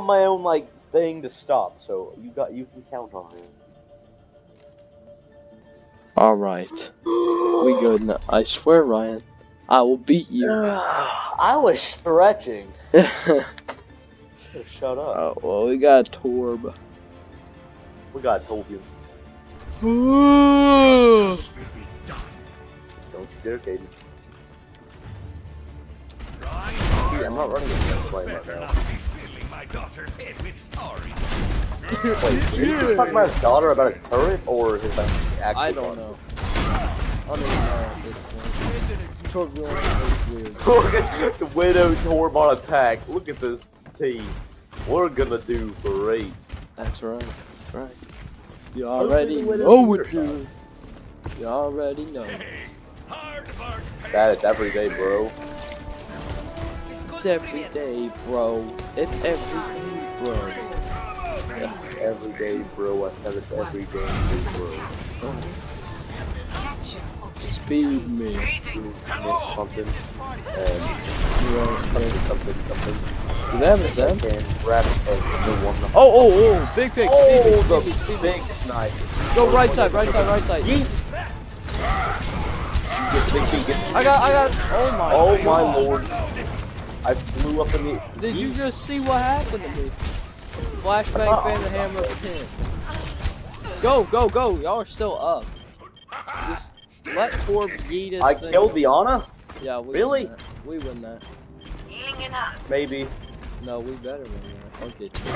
my own like thing to stop, so you can count on it. Alright. We good now. I swear, Ryan, I will beat you. I was stretching. Shut up. Oh, well, we got Torb. We got told you. Justice will be done. Don't you dare, Katie. Right? Dude, I'm not running against that flame right Better now. not be filling my daughter's head with stories. Wait, did he just talk about his daughter, about his turret, or his actual I don't daughter? know. I don't even know at this point. Torb really is weird. Look at the Widow Torb on attack. Look at this team. We're gonna do great. That's right. That's right. You already know what you do. You already know. Hard work. That is every day, bro. It's every day, bro. It's every day, bro. Every day, bro. I said it's every day, bro. Speed me. Something. Something. Do they have a set? And grab the one. Oh, big pick. Oh, speed me, speed me. big snipe. Go right side. Yeet! I got, oh my God. lord. I flew up in the... Did you just see what happened to me? Flashbang, fan the hammer of 10. Go. Y'all are still up. Just let Torb yeet us. I killed the Ana? Yeah, we Really? win that. We win that. Maybe. No, we better win that. I'll get you.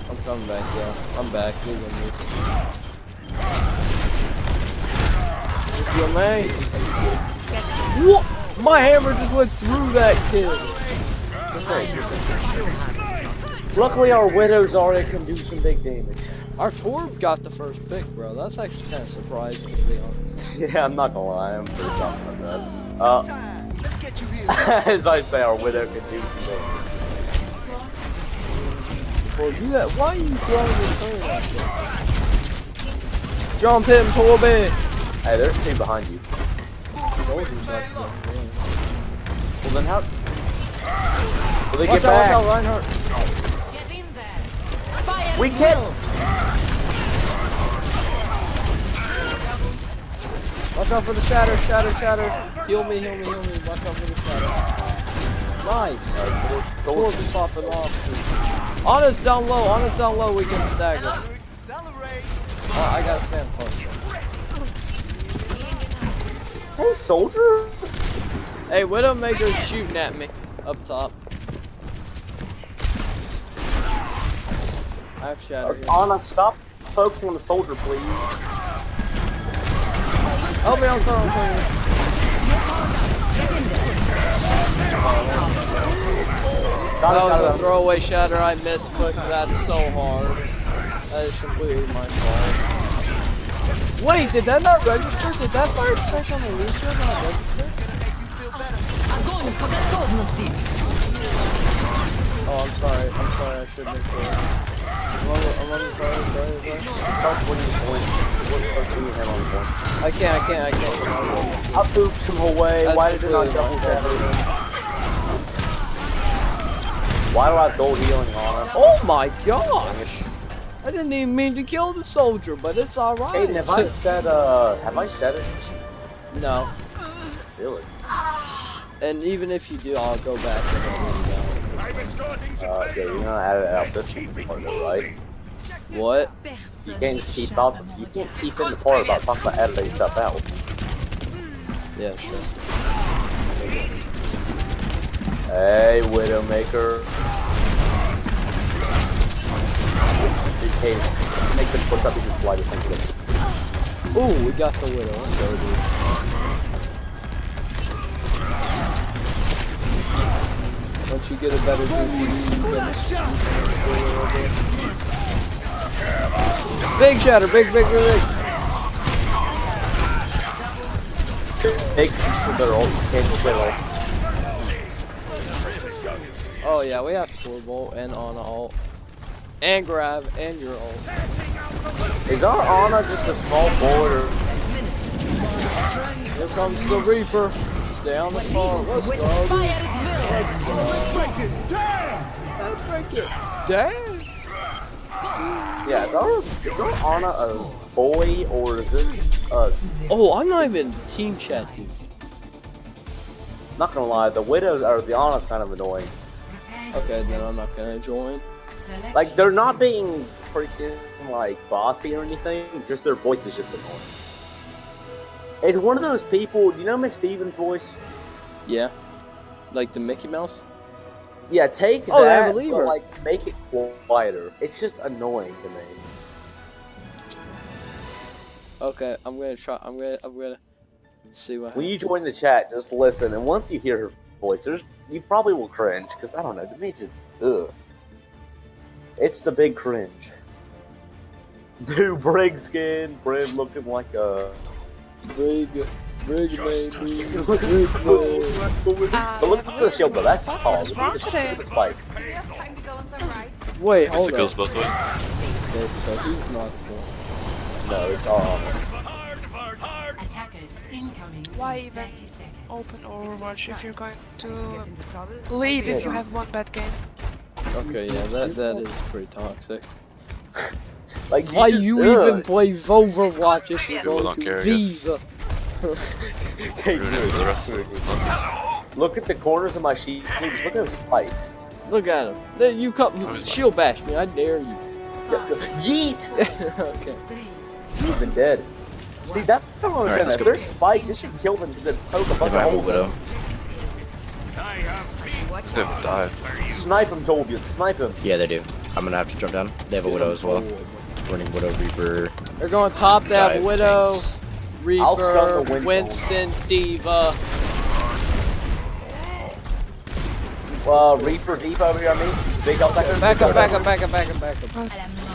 I'm coming back, yeah. I'm back. We win this. What's your man? What? My hammer just went through that kid. Luckily, our Widow's already can do some big damage. Our Torb got the first pick, bro. That's actually kind of surprising, to be honest. Yeah, I'm not gonna lie. I'm pretty shocked about that. As I say, our Widow can do some damage. Well, you got, why are you throwing your turn like that? Jump him, Torby! Hey, there's two behind you. Well, then how... Will they Watch get out, back? watch out, Reinhardt. Get in there. Fire We at can't... will. Watch out for the shatter. Heal me. Watch out for the shatter. Nice. Torb is popping off. Ana's down low. We can stagger. Oh, I gotta stand close. Hey, soldier! Hey, Widowmaker's shooting at me. Up top. I have shatter here. Ana, stop focusing on the soldier, please. Help me on throwing, please. That was a throwaway shatter. I misclicked that so hard. That is completely my fault. Wait, did that not register? Did that fire strike on the Lucio not register? Огонь по готовности. Oh, I'm sorry. I should make sure. sorry. Start swinging point. Start swinging him on point. I can't. I booped him away. That's Why did it not completely double my shatter fault. him? Why do I have gold healing on him? Oh my gosh! I didn't even mean to kill the soldier, but it's alright. Hayden, have I said it? No. Really? And even if you do, I'll go back and Yeah, you're gonna edit out this part though, right? what? You can't just keep out. You can't keep in the part about talking about editing stuff out. Yeah, sure. Hey, Widowmaker. Okay, make them push up. You can slide it. Thank you. Ooh, we got the widow. Let's go, dude. Once you get a better big shatter, big. Big for their ult. Can't play ult. Oh yeah, we have Torbolt and Ana ult. And grab and your ult. Is our Ana just a small bullet or... Here comes the Reaper. Stay on the farm. Let's go. Fire at will. break it. Damn. Yeah, is our Ana a boy or is it Oh, I'm not even team chat, dude. not gonna lie, the Widow or the Ana's kind of annoying. Okay, then I'm not gonna join. Like they're not being freaking like bossy or anything, just their voice is just annoying. It's one of those people, you know Miss Stevens' voice? Yeah. Like the Mickey Mouse? Yeah, take Oh, I that, believe but her. like make it quieter. It's just annoying to me. Okay, I'm gonna try. I'm gonna see what When happens. you join the chat, just listen, and once you hear her voice, you probably will cringe, because I don't know, to me it's just, ugh. It's the big cringe. Dude, Brig skin, Brig looking like a... Brig baby. But look at the shield though, that's tall. Look at the spikes. Wait, Guess hold it on. goes both ways. Okay, so he's not the one. No, it's all on. Attackers incoming. Why even open Overwatch if you're going to leave if you have one bad game? Okay, yeah, that is pretty toxic. Like, Why just, you ugh. even play Overwatch if you're People going don't to care, I guess. Viva? Hey, Ruin it for the rest of the month. look at the corners of my sheet. Dude, just look at those spikes. Look at him. Then you come shield bash me. I dare you. Yeet! Okay. You've even dead. See, that I don't understand that. let's If there's spikes, it should kill them because they poke a bunch Never of have a holes in widow. them. They have died. Snipe him, Tobian. Snipe him. Yeah, they do. I'm gonna have to jump down. They have a Widow as well. Running Widow, Reaper. They're going top. They have Dive, Widow, tanks. I'll stun the Reaper, window. Winston, Diva. Reaper deep over here on me. Big up back there. Back up.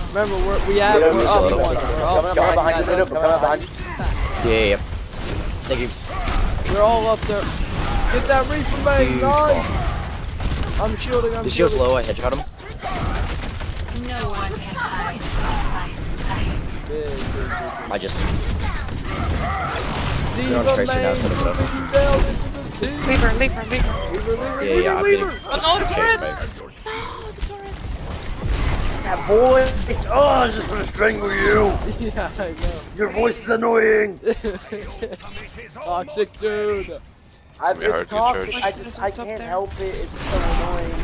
Remember, we're up one. We're up Coming behind you, behind coming behind you. Yeah. Thank you. We're all up there. Get that Reaper, mate. Dude. Nice. I'm shielding. The shield's low. I headshot him. No one can hide. Big. I just. Diva, on Tracer now, main. so look it up. Down into the team. Leave her. Lever. Yeah. I'm getting. Oh no, the turret! Okay, That voice! Oh, I just want to strangle you! Yeah, I know. Your voice is annoying! Toxic dude. be It's hard to toxic, charge. I can't help it, it's so annoying.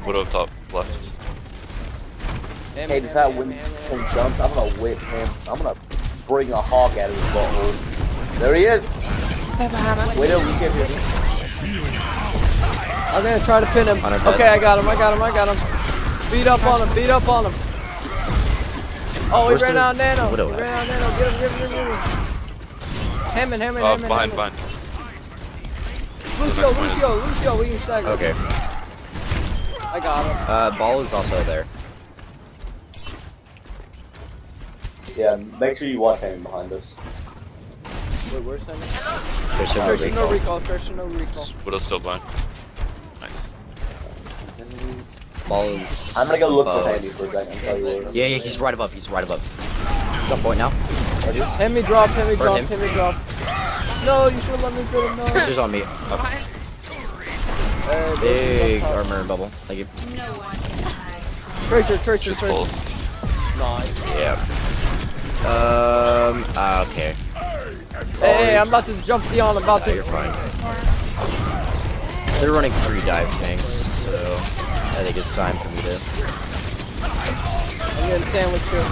Widow top left. Hey, if that wind jumps, I'm gonna whip him. I'm gonna bring a hawk out of his butthole. There he is! Have a hammer. Wait till we see him. I'm gonna try to pin him. On her Okay, bed. I got him. Beat up on him. Oh, he Where's ran the out of nano. Widow He at? ran out of nano. Get him. Hammond. Behind. Lucio, we can stagger. Okay. I got him. Ball is also there. Yeah, make sure you watch him behind us. Wait, where's Hammond? There's no recall. There's no recall. Widow's still blind. Nice. Ball is. I'm gonna go look for above. Handy for a second and tell you where. Yeah, he's right above. Jump point now. Hit me drop. him. No, you should let me get him. No. Tracer's on me. Okay. Big armor and bubble. Thank you. No one can hide. Tracer. She's pulls. Nice. Yeah. Okay. Hey, I'm about to jump the on. You're fine. They're running 3 dive tanks, so I think it's time for me to. I'm getting sandwich here.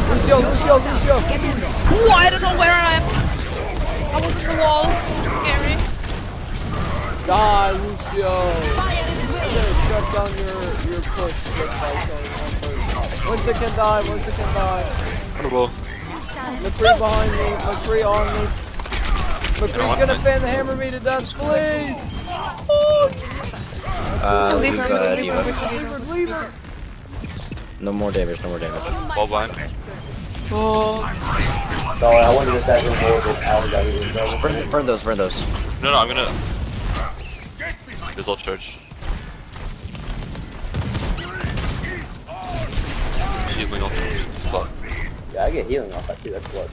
Lucio. Ooh, I don't know where I am. I was in the wall. Scary. Die, Lucio. I'm gonna shut down your push just by killing one person. Winston can die. Honorable. McCree behind me. McCree on me. McCree's gonna fan the hammer me to death, please. Leave her. Diva. No more damage. Ball blind. Oh. Sorry, I wanted to say more, but I was out of here. Burn those. No, I'm gonna. His ult charge. Healing ult. Spot. Yeah, I get healing off that too, that's what.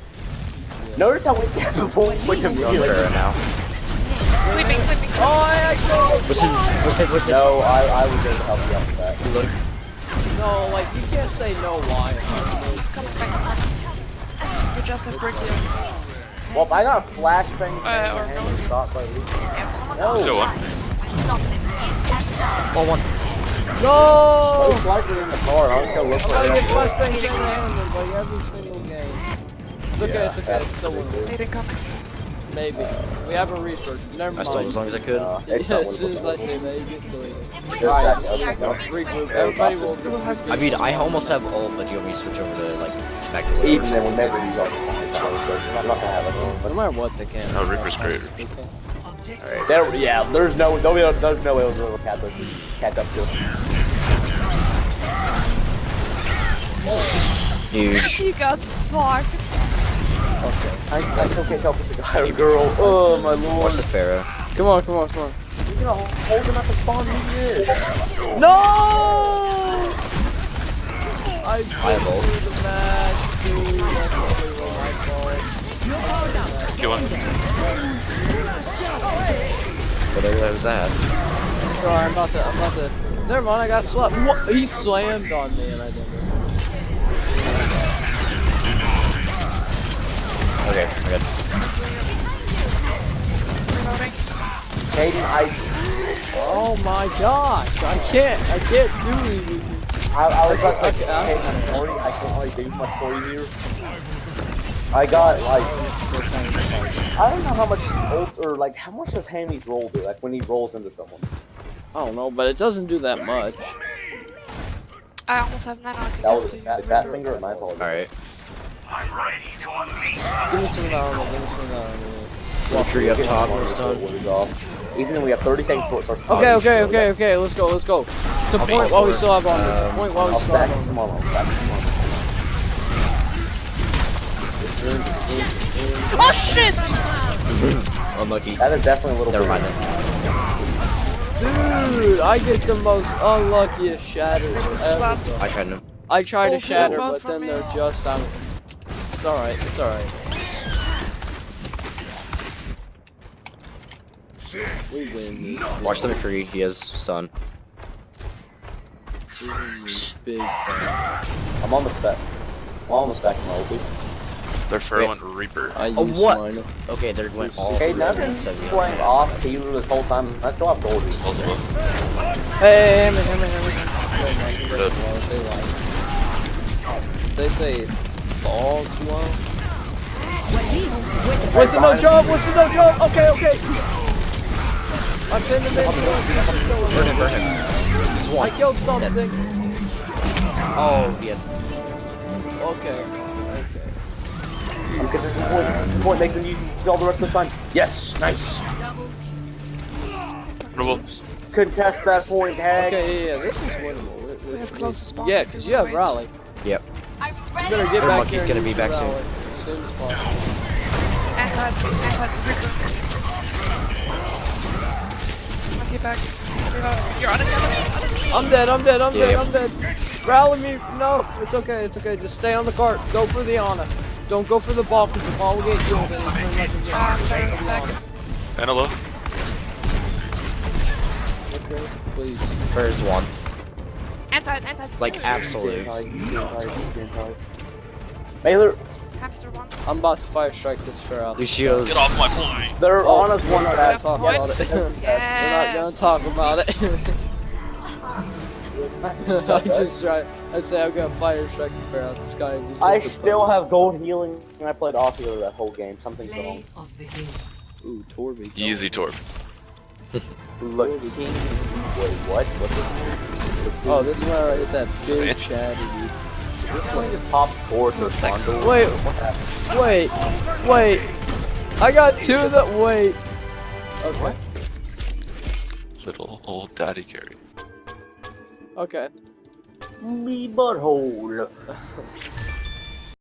Notice how we get the point to me. You're on Farrah now. Sleeping. I killed What's it? No, I was there to help you out with that. Look. No, like, you can't say no why. Come back. You're just a brick. Well, I got a flashbang Or and no. shot by Lee. No. So what? Oh, one. No! Most likely in the car. I was gonna look for I get it. flashbangs in the hand like every single game. It's okay, it's okay. It's still me too. winning. They didn't come. Maybe. We have a Reaper. Never I stole as mind. long as I could. It's Yeah, not as soon as I one say that, you get silly. There's Alright, that other one. regroup. Everybody will regroup. I mean, I almost have ult, but do you want me to switch over to like back to Even then, we'll never use our points, so I'm not gonna have it. No matter what they can. Oh, Reaper's great. There, yeah, there's no way we'll catch up to it. Huge. You got fucked. Okay. I still can't tell if it's a guy or a girl. Oh my Watch lord. the Pharaoh. Come on. You're gonna hold him at the spawn like this. No! I have ult. blew the match, dude. That's probably my fault. Get one. Whatever that was that. Sorry, I'm about to. Never mind, I got slapped. What? He slammed on me and I didn't. Okay, I got. Reloading. Hayden, Oh my gosh! I can't do anything. I was about to say, Okay, Hayden, I'm sorry, I can't really do much for you here. I got like, I don't know how much ult or like how much does Hammy's roll do? Like when he rolls into someone. I don't know, but it doesn't do that much. I almost have 9 on That was fat finger, and my apologies. Alright. Give me some of that armor. So tree up top this time. Even when we have 30 seconds before it starts talking. Okay. Let's go. To point while we still have armor. Point while we I'll still stack have some armor. armor. I'll stack some armor. Oh shit! Unlucky. That is definitely a little Never bit. mind then. Dude, I get the most unluckiest shatters ever. I tried to. I try to Oh, shatter, both but from then me. they're just out. It's alright. We win this. Watch the McCree. He has sun. We win this big time. I'm almost back. I'm almost back to my ulti. They're furling Reaper. I Oh, used what? mine. Okay, they went all. Okay, through now I've that been 70. playing off healer this whole time. I still have gold. Hey, hammer. They say ball slow. What's the no jump? Okay. I pinned him in. Burn him. I killed something. Oh, yeah. Okay. I'm getting point. Make them use all the rest of the time. Yes, nice. Double. Contest that point, Hag. Okay, yeah, this is winnable. We have closest spawn. Yeah, because you have rally. Yep. You better get Their back monkey's here and gonna use be your back soon. rally as soon as possible. Reaper. Okay, back. Reload. You're on it. I'm dead. Yeah. I'm dead. Rally me. No, it's okay. Just stay on the cart. Go for the Ana. Don't go for the ball, because the ball will get killed and it's pretty much a There's game. back. Antelope. Okay, please. Where's one? Anti. Like, absolute. Mailer, Hamster one. I'm about to fire strike this Shroud. Lucio's. Get off my point. they're on us one We're not tap. gonna talk about it. We're not Yes. gonna talk about it. I say I'm gonna fire strike the fair out the sky and just. I hit the still button. have gold healing, and I played off healer that whole game. Something's wrong. Ooh, Torby. Easy Torb. Look, King. Wait, what? What's this? Oh, this is where I hit that big Fancy. chatty dude. This one just popped forward the bundle. Wait, What happened? wait. I got two of the. Wait. Okay. Little old daddy carry. Okay. Me butthole.